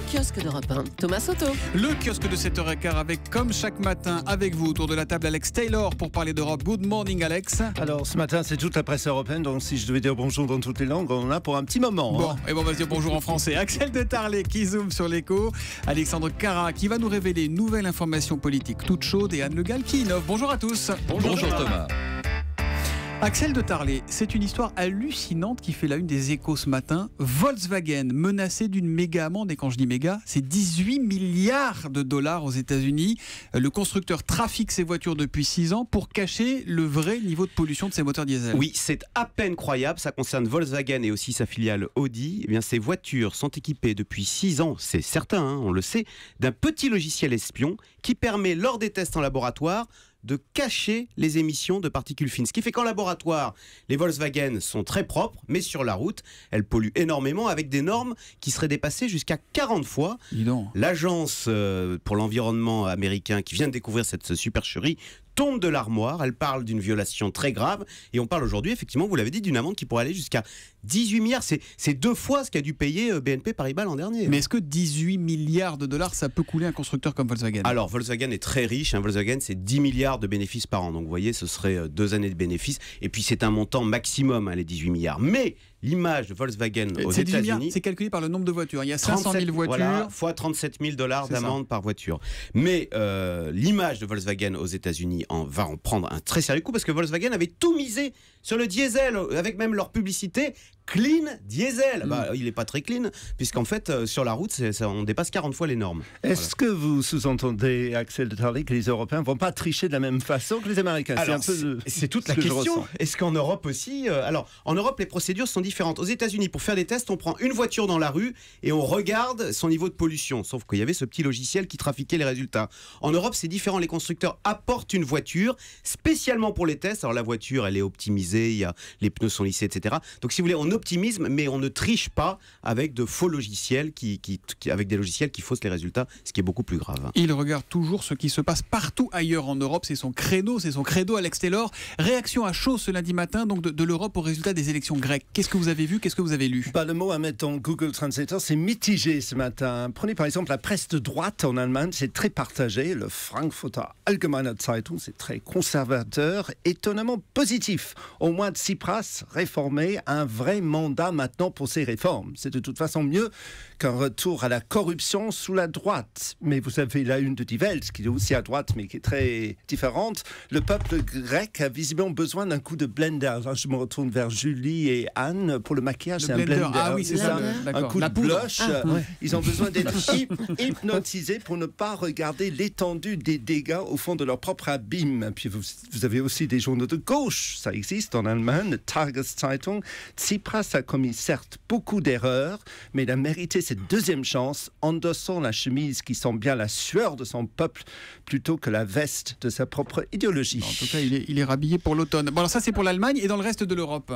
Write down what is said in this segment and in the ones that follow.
kiosque d'Europe 1, Thomas Soto. Le kiosque de 7h15 avec, comme chaque matin, avec vous autour de la table, Alex Taylor pour parler d'Europe. Good morning, Alex. Alors, ce matin, c'est toute la presse européenne, donc si je devais dire bonjour dans toutes les langues, on en a pour un petit moment. Bon, et bon, on va se dire bonjour en français. Axel de Tarlet qui zoome sur l'écho. Alexandre Cara qui va nous révéler une nouvelle information politique toute chaude et Anne Le Gall qui innove. Bonjour à tous. Bonjour Thomas. Axel de Tarlet, c'est une histoire hallucinante qui fait la une des Échos ce matin. Volkswagen menacé d'une méga amende, et quand je dis méga, c'est 18 milliards de dollars aux États-Unis. Le constructeur trafique ses voitures depuis 6 ans pour cacher le vrai niveau de pollution de ses moteurs diesel. Oui, c'est à peine croyable. Ça concerne Volkswagen et aussi sa filiale Audi. Eh bien, ces voitures sont équipées depuis 6 ans, c'est certain, on le sait, d'un petit logiciel espion qui permet, lors des tests en laboratoire, de cacher les émissions de particules fines. Ce qui fait qu'en laboratoire, les Volkswagen sont très propres, mais sur la route, elles polluent énormément avec des normes qui seraient dépassées jusqu'à 40 fois. L'agence pour l'environnement américain qui vient de découvrir cette supercherie tombe de l'armoire, elle parle d'une violation très grave et on parle aujourd'hui, effectivement, vous l'avez dit, d'une amende qui pourrait aller jusqu'à 18 milliards. C'est 2 fois ce qu'a dû payer BNP Paribas l'an dernier. Mais est-ce que 18 milliards de dollars, ça peut couler un constructeur comme Volkswagen ? Alors, Volkswagen est très riche. Volkswagen, c'est 10 milliards de bénéfices par an. Donc, vous voyez, ce serait 2 années de bénéfices. Et puis, c'est un montant maximum, les 18 milliards. Mais l'image de Volkswagen aux États-Unis, c'est calculé par le nombre de voitures. Il y a 500 000 voitures. Voilà, fois 37 000 dollars d'amende par voiture. Mais l'image de Volkswagen aux États-Unis va en prendre un très sérieux coup parce que Volkswagen avait tout misé sur le diesel, avec même leur publicité clean diesel. Il n'est pas très clean puisqu'en fait, sur la route, on dépasse 40 fois les normes. Est-ce que vous sous-entendez, Axel de Tarlet, que les Européens ne vont pas tricher de la même façon que les Américains ? C'est toute la question. Est-ce qu'en Europe aussi Alors, en Europe, les procédures sont différentes. Aux États-Unis, pour faire des tests, on prend une voiture dans la rue et on regarde son niveau de pollution. Sauf qu'il y avait ce petit logiciel qui trafiquait les résultats. En Europe, c'est différent. Les constructeurs apportent une voiture spécialement pour les tests. Alors, la voiture, elle est optimisée, les pneus sont lissés, etc. Donc, si vous voulez, on optimise, mais on ne triche pas avec de faux logiciels avec des logiciels qui faussent les résultats, ce qui est beaucoup plus grave. Il regarde toujours ce qui se passe partout ailleurs en Europe. C'est son credo, Alex Taylor. Réaction à chaud ce lundi matin donc de l'Europe au résultat des élections grecques. Qu'est-ce que vous avez vu ? Qu'est-ce que vous avez lu ? Le mot à mettre dans Google Translator, c'est mitigé ce matin. Prenez par exemple la presse de droite en Allemagne, c'est très partagé. Le Frankfurter Allgemeine Zeitung, c'est très conservateur, étonnamment positif. Au moins Tsipras réformé, un vrai mandat maintenant pour ces réformes. C'est de toute façon mieux qu'un retour à la corruption sous la droite. Mais vous avez la une de Die Welt, qui est aussi à droite, mais qui est très différente. Le peuple grec a visiblement besoin d'un coup de blender. Alors, je me retourne vers Julie et Anne pour le maquillage. C'est un blender. Ah oui, c'est ça. Un coup de blush. Ils ont besoin d'être hypnotisés pour ne pas regarder l'étendue des dégâts au fond de leur propre abîme. Puis vous avez aussi des journaux de gauche. Ça existe en Allemagne, le Tageszeitung. Tsipras a commis certes beaucoup d'erreurs, mais il a mérité cette deuxième chance, endossant la chemise qui sent bien la sueur de son peuple plutôt que la veste de sa propre idéologie. En tout cas, il est rhabillé pour l'automne. Bon, alors ça, c'est pour l'Allemagne et dans le reste de l'Europe.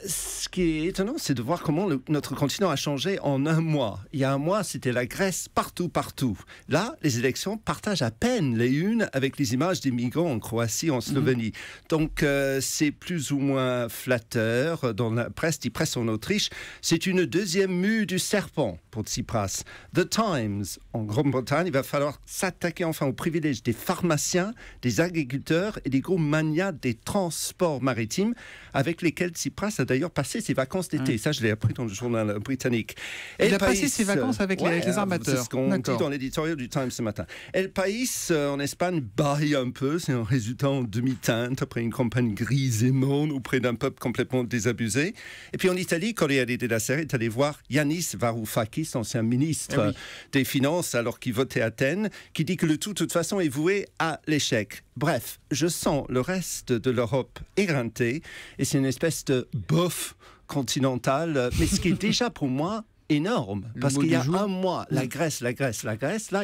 Ce qui est étonnant, c'est de voir comment notre continent a changé en un mois. Il y a un mois, c'était la Grèce partout. Là, les élections partagent à peine les unes avec les images des migrants en Croatie, en Slovénie. Donc, c'est plus ou moins flatteur. Dans la presse, il presse en Autriche. C'est une deuxième mue du serpent pour Tsipras. The Times, en Grande-Bretagne, il va falloir s'attaquer enfin aux privilèges des pharmaciens, des agriculteurs et des gros manias des transports maritimes avec lesquels Tsipras a d'ailleurs passé ses vacances d'été. Ça, je l'ai appris dans le journal britannique. Il a passé ses vacances avec les armateurs. C'est ce qu'on dit dans l'éditorial du Times ce matin. El País, en Espagne, barille un peu. C'est un résultat en demi-teinte après une campagne grise et morne auprès d'un peuple complètement désabusé. Et puis en Italie, Corriere della Sera est allé voir Yanis Varoufakis, ancien ministre des Finances, alors qu'il votait à Athènes, qui dit que le tout, de toute façon, est voué à l'échec. Bref, je sens le reste de l'Europe éreinté, et c'est une espèce de bof continental, mais ce qui est déjà pour moi énorme, parce qu'il y a un mois, la Grèce, là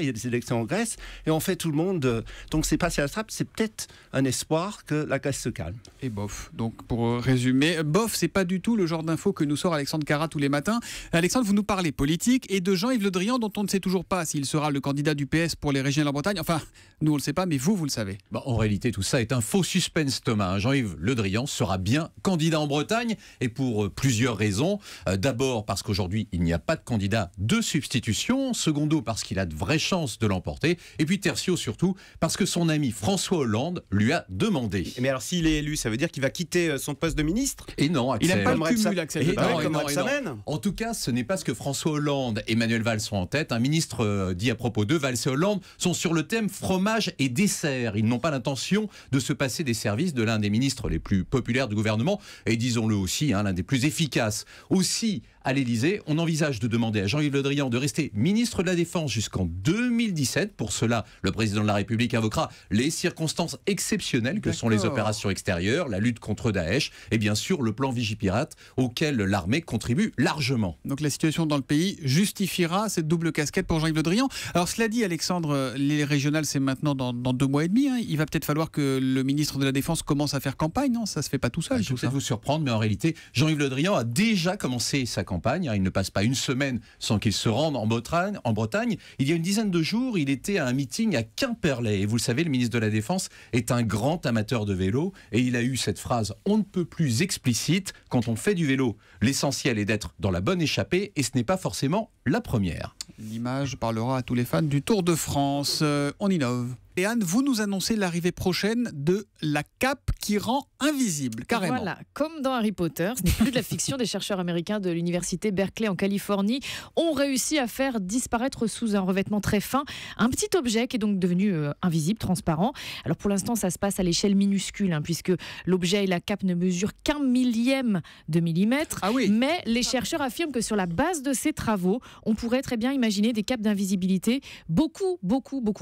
il y a des élections en Grèce, et on fait tout le monde, donc c'est passé à la trappe, c'est peut-être un espoir que la Grèce se calme. Et bof, donc pour résumer, bof, c'est pas du tout le genre d'info que nous sort Alexandre Cara tous les matins. Alexandre, vous nous parlez politique et de Jean-Yves Le Drian, dont on ne sait toujours pas s'il sera le candidat du PS pour les régionales en Bretagne, enfin, nous on le sait pas, mais vous le savez. En réalité, tout ça est un faux suspense, Thomas. Jean-Yves Le Drian sera bien candidat en Bretagne, et pour plusieurs raisons. D'abord parce qu'aujourd'hui, il n'y a n'a pas de candidat de substitution. Secondo, parce qu'il a de vraies chances de l'emporter. Et puis tertio, surtout, parce que son ami François Hollande lui a demandé. Mais alors, s'il est élu, ça veut dire qu'il va quitter son poste de ministre? Et non, Il Axel. n'a pas le Comme cumul, Axel. Et de Tarlé. non, comme non, Rebsamen. En tout cas, ce n'est pas ce que François Hollande et Manuel Valls sont en tête. Un ministre dit à propos d'eux, Valls et Hollande, sont sur le thème fromage et dessert. Ils n'ont pas l'intention de se passer des services de l'un des ministres les plus populaires du gouvernement et disons-le aussi, l'un des plus efficaces. Aussi, à l'Élysée, on envisage de demander à Jean-Yves Le Drian de rester ministre de la Défense jusqu'en 2017. Pour cela, le président de la République invoquera les circonstances exceptionnelles que sont les opérations extérieures, la lutte contre Daesh et bien sûr le plan Vigipirate auquel l'armée contribue largement. Donc la situation dans le pays justifiera cette double casquette pour Jean-Yves Le Drian. Alors cela dit, Alexandre, les régionales, c'est maintenant dans 2 mois et demi. Il va peut-être falloir que le ministre de la Défense commence à faire campagne. Non, ça se fait pas tout seul. Je vais peut-être vous surprendre, mais en réalité, Jean-Yves Le Drian a déjà commencé sa campagne. Il ne passe pas une semaine sans qu'il se rende en Bretagne. Il y a une dizaine de jours, il était à un meeting à Quimperlé. Et vous le savez, le ministre de la Défense est un grand amateur de vélo. Et il a eu cette phrase on ne peut plus explicite. Quand on fait du vélo, l'essentiel est d'être dans la bonne échappée. Et ce n'est pas forcément la première. L'image parlera à tous les fans du Tour de France. On innove. Et Anne, vous nous annoncez l'arrivée prochaine de la cape qui rend invisible, carrément. Voilà, comme dans Harry Potter, ce n'est plus de la fiction. Des chercheurs américains de l'université Berkeley en Californie ont réussi à faire disparaître sous un revêtement très fin un petit objet qui est donc devenu invisible, transparent. Alors pour l'instant, ça se passe à l'échelle minuscule, puisque l'objet et la cape ne mesurent qu'1 millième de millimètre. Ah oui. Mais les chercheurs affirment que sur la base de ces travaux, on pourrait très bien imaginer des capes d'invisibilité beaucoup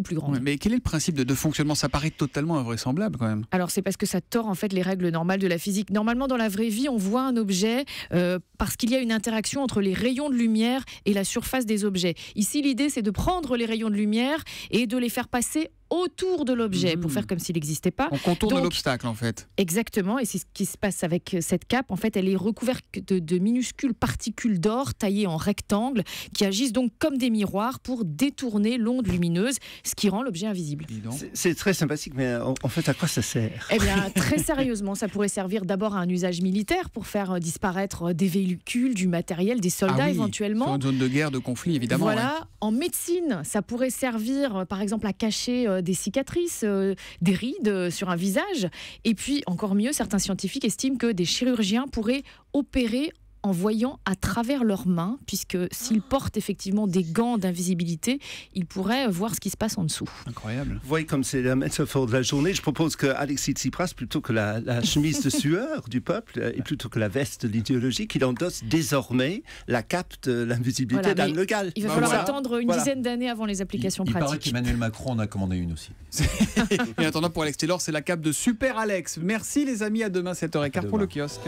plus grandes. Ouais, mais quel est le principe de fonctionnement? Ça paraît totalement invraisemblable quand même. Alors c'est parce que ça tord en fait les règles normales de la physique. Normalement dans la vraie vie on voit un objet parce qu'il y a une interaction entre les rayons de lumière et la surface des objets. Ici l'idée c'est de prendre les rayons de lumière et de les faire passer autour de l'objet pour faire comme s'il n'existait pas. On contourne Donc, l'obstacle en fait. Exactement, et c'est ce qui se passe avec cette cape. En fait, elle est recouverte de minuscules particules d'or taillées en rectangle qui agissent donc comme des miroirs pour détourner l'onde lumineuse, ce qui rend l'objet invisible. C'est très sympathique, mais en fait, à quoi ça sert? Eh bien, très sérieusement, ça pourrait servir d'abord à un usage militaire pour faire disparaître des véhicules, du matériel, des soldats éventuellement. Sur une zone de guerre, de conflit, évidemment. Voilà. Ouais. En médecine, ça pourrait servir, par exemple, à cacher des cicatrices, des rides sur un visage. Et puis, encore mieux, certains scientifiques estiment que des chirurgiens pourraient opérer en voyant à travers leurs mains, puisque s'ils portent effectivement des gants d'invisibilité, ils pourraient voir ce qui se passe en dessous. Incroyable. Vous voyez comme c'est la métaphore de la journée. Je propose que Alexis Tsipras, plutôt que la chemise de sueur du peuple, et plutôt que la veste de l'idéologie, qu'il endosse désormais la cape de l'invisibilité Voilà, d'Anne Le Gall. Il va falloir attendre une dizaine d'années avant les applications Il paraît pratiques. qu'Emmanuel Macron en a commandé une aussi. Et en attendant, pour Alex Taylor, c'est la cape de Super Alex. Merci les amis, à demain 7h15 pour le kiosque.